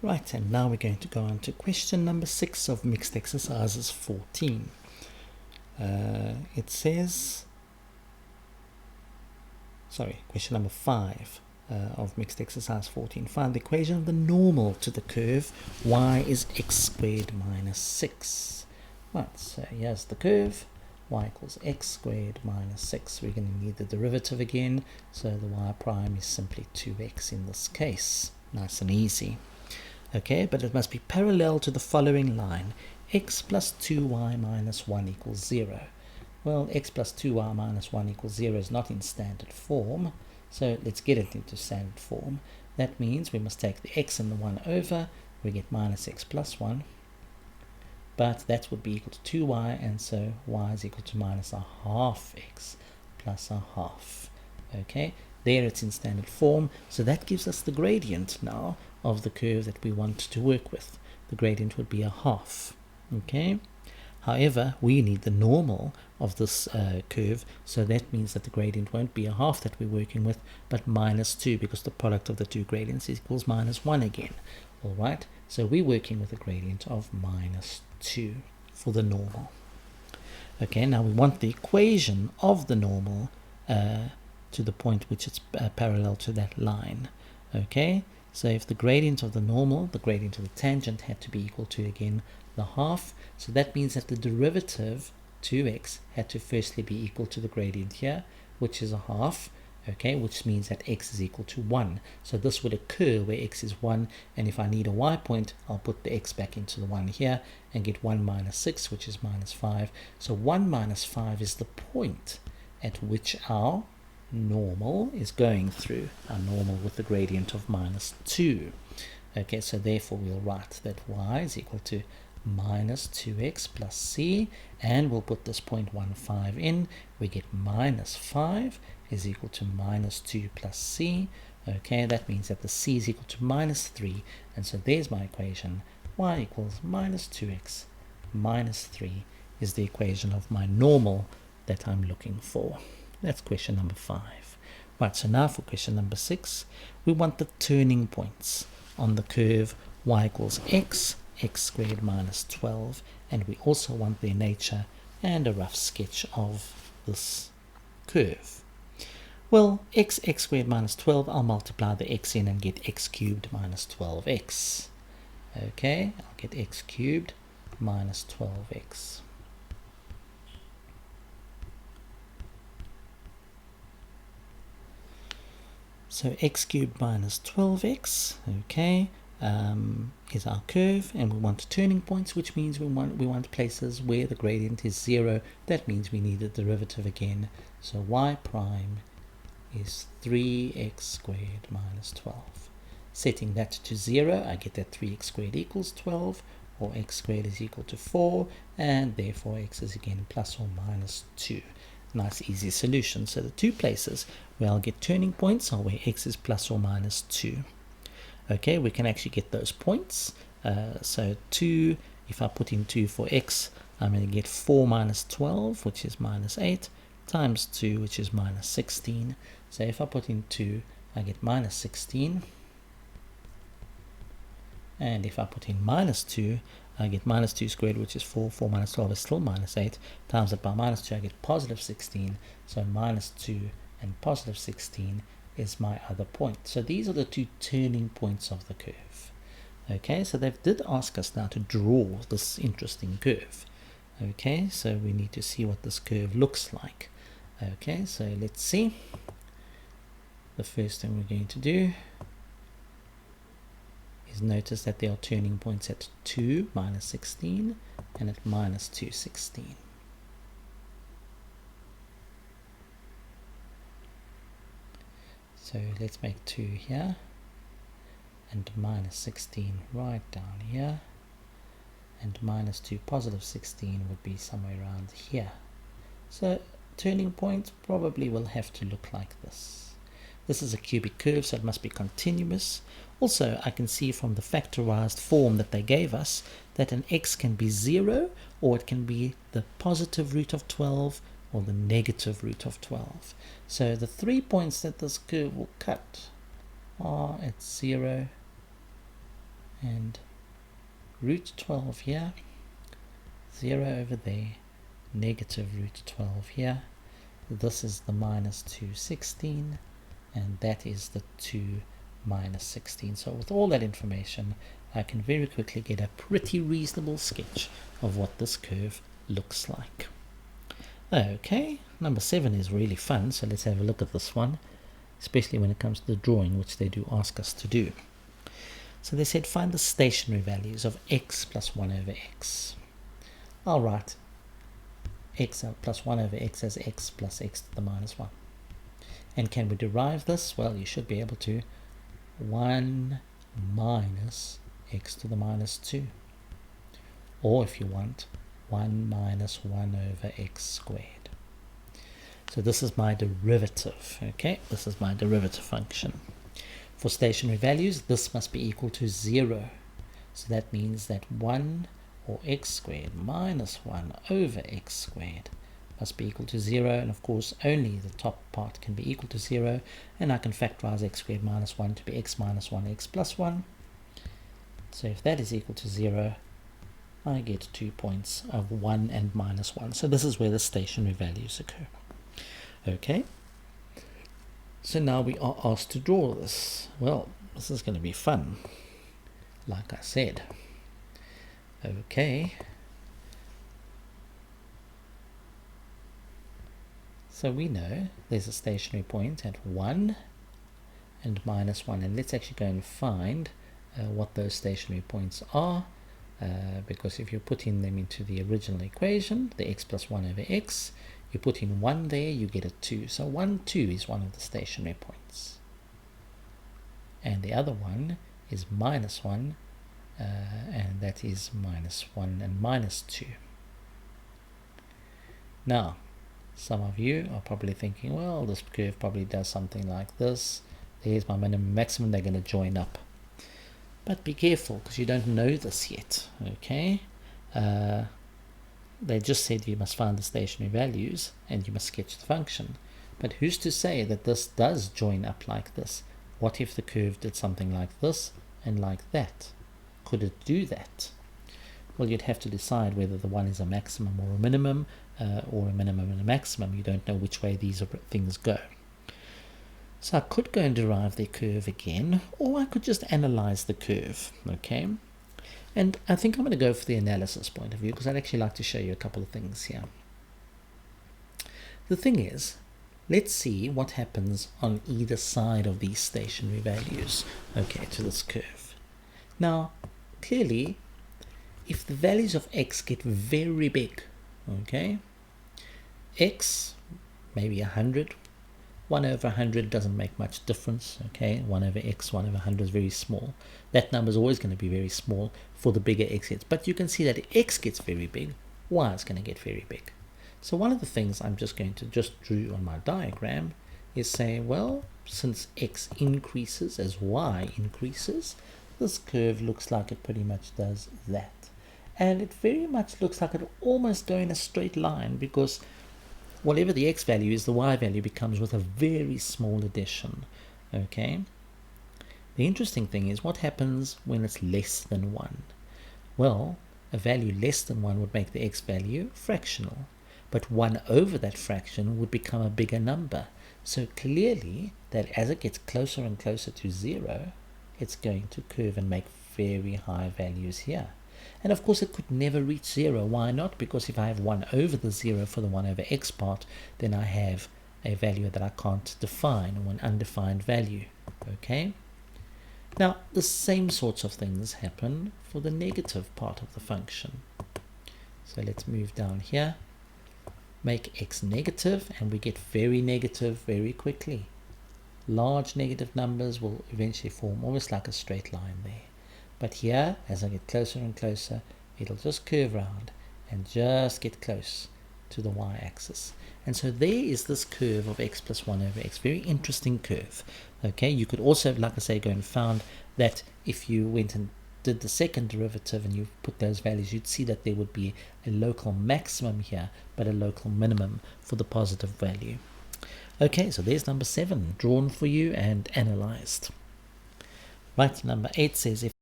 Right, and now we're going to go on to question number 6 of mixed exercises 14. It says, question number 5 of mixed exercise 14. Find the equation of the normal to the curve y is x squared minus 6. Right, so here's the curve. Y equals x squared minus 6. We're going to need the derivative again, so the y prime is simply 2x in this case. Nice and easy. Okay, but it must be parallel to the following line. X plus 2y minus 1 equals 0. Well, x plus 2y minus 1 equals 0 is not in standard form, so let's get it into standard form. That means we must take the x and the 1 over. We get minus x plus 1, but that would be equal to 2y, and so y is equal to minus a half x plus a half. Okay, there it's in standard form, so that gives us the gradient now of the curve that we want to work with. The gradient would be a half. Okay, however, we need the normal of this curve, so that means that the gradient won't be a half that we're working with, but minus 2, because the product of the two gradients equals minus 1 again. Alright, so we're working with a gradient of minus 2 for the normal. Okay, now we want the equation of the normal to the point which it's parallel to that line. Okay, so if the gradient of the normal, the gradient of the tangent had to be equal to, again, the half, so that means that the derivative 2x had to firstly be equal to the gradient here, which is a half, okay, which means that x is equal to 1. So this would occur where x is 1, and if I need a y point, I'll put the x back into the 1 here and get 1 minus 6, which is minus 5. So 1 minus 5 is the point at which our normal is going through, our normal with the gradient of minus 2. Okay, so therefore we'll write that y is equal to minus 2x plus c, and we'll put this 0.15 in. We get minus 5 is equal to minus 2 plus c. Okay, that means that the c is equal to minus 3, and so there's my equation. Y equals minus 2x minus 3 is the equation of my normal that I'm looking for. That's question number 5. Right, so now for question number 6, we want the turning points on the curve y equals x squared minus 12, and we also want their nature and a rough sketch of this curve. Well, x squared minus 12, I'll multiply the x in and get x cubed minus 12x. Okay, I'll get x cubed minus 12x. So x cubed minus 12x, okay, is our curve, and we want turning points, which means we want places where the gradient is 0. That means we need the derivative again. So y prime is 3x squared minus 12. Setting that to 0, I get that 3x squared equals 12, or x squared is equal to 4, and therefore x is again plus or minus 2. Nice easy solution. So the two places where I'll get turning points are where x is plus or minus 2. Okay, we can actually get those points. So 2, if I put in 2 for x, I'm going to get 4 minus 12, which is minus 8, times 2, which is minus 16. So if I put in 2, I get minus 16. And if I put in minus 2, I get minus 2 squared, which is 4. 4 minus 12 is still minus 8. Times it by minus 2, I get positive 16. So minus 2 and positive 16 is my other point. So these are the two turning points of the curve. Okay, so they did ask us now to draw this interesting curve. Okay, so we need to see what this curve looks like. Okay, so let's see. The first thing we're going to do is notice that there are turning points at 2, minus 16, and at minus 2, 16. So let's make 2 here, and minus 16 right down here, and minus 2, positive 16 would be somewhere around here. So turning point probably will have to look like this. This is a cubic curve, so it must be continuous. Also, I can see from the factorized form that they gave us that an x can be 0, or it can be the positive root of 12, or the negative root of 12. So the 3 points that this curve will cut are at 0, and root 12 here, 0 over there, negative root 12 here. This is the minus 216, and that is the 2 minus 16. So with all that information, I can very quickly get a pretty reasonable sketch of what this curve looks like. Okay, number 7 is really fun, so let's have a look at this one, especially when it comes to the drawing, which they do ask us to do. So they said find the stationary values of x plus 1 over x. I'll write x plus 1 over x as x plus x to the minus 1. And can we derive this? Well, you should be able to. 1 minus x to the minus 2. Or if you want, 1 minus 1 over x squared. So this is my derivative, okay? This is my derivative function. For stationary values, this must be equal to 0. So that means that 1 or x squared minus 1 over x squared must be equal to 0, and of course only the top part can be equal to 0, and I can factorize x squared minus 1 to be x minus 1 x plus 1. So if that is equal to 0, I get 2 points of 1 and minus 1. So this is where the stationary values occur. Okay, so now we are asked to draw this. Well, this is going to be fun, like I said. Okay, so we know there's a stationary point at 1 and minus 1, and let's actually go and find what those stationary points are, because if you put in them into the original equation, the x plus 1 over x, you put in 1 there, you get a 2. So 1, 2 is one of the stationary points. And the other one is minus 1, and that is minus 1 and minus 2. Now, some of you are probably thinking, well, this curve probably does something like this. There's my minimum, maximum, they're going to join up. But be careful, because you don't know this yet, okay? They just said you must find the stationary values and you must sketch the function. But who's to say that this does join up like this? What if the curve did something like this and like that? Could it do that? Well, you'd have to decide whether the one is a maximum or a minimum, or a minimum and a maximum. You don't know which way these things go. So I could go and derive the curve again, or I could just analyze the curve, okay? And I think I'm going to go for the analysis point of view, because I'd actually like to show you a couple of things here. The thing is, let's see what happens on either side of these stationary values, okay, to this curve. Now, clearly, if the values of x get very big, okay, x, maybe 100, 1 over 100 doesn't make much difference, okay, 1 over x, 1 over 100 is very small. That number is always going to be very small for the bigger x gets. But you can see that if x gets very big, y is going to get very big. So one of the things I'm just going to draw on my diagram is say, well, since x increases as y increases, this curve looks like it pretty much does that. And it very much looks like it almost go in a straight line, because whatever the x value is, the y value becomes with a very small addition, okay? The interesting thing is what happens when it's less than 1. Well, a value less than 1 would make the x value fractional, but 1 over that fraction would become a bigger number. So clearly that as it gets closer and closer to 0, it's going to curve and make very high values here. And of course it could never reach 0. Why not? Because if I have 1 over the 0 for the 1 over x part, then I have a value that I can't define, or an undefined value, okay? Now, the same sorts of things happen for the negative part of the function. So let's move down here, make x negative, and we get very negative very quickly. Large negative numbers will eventually form almost like a straight line there. But here, as I get closer and closer, it'll just curve around and just get close to the y-axis. And so there is this curve of x plus 1 over x. Very interesting curve. Okay, you could also, like I say, go and found that if you went and did the second derivative and you put those values, you'd see that there would be a local maximum here, but a local minimum for the positive value. Okay, so there's number 7, drawn for you and analyzed. Right, number 8 says if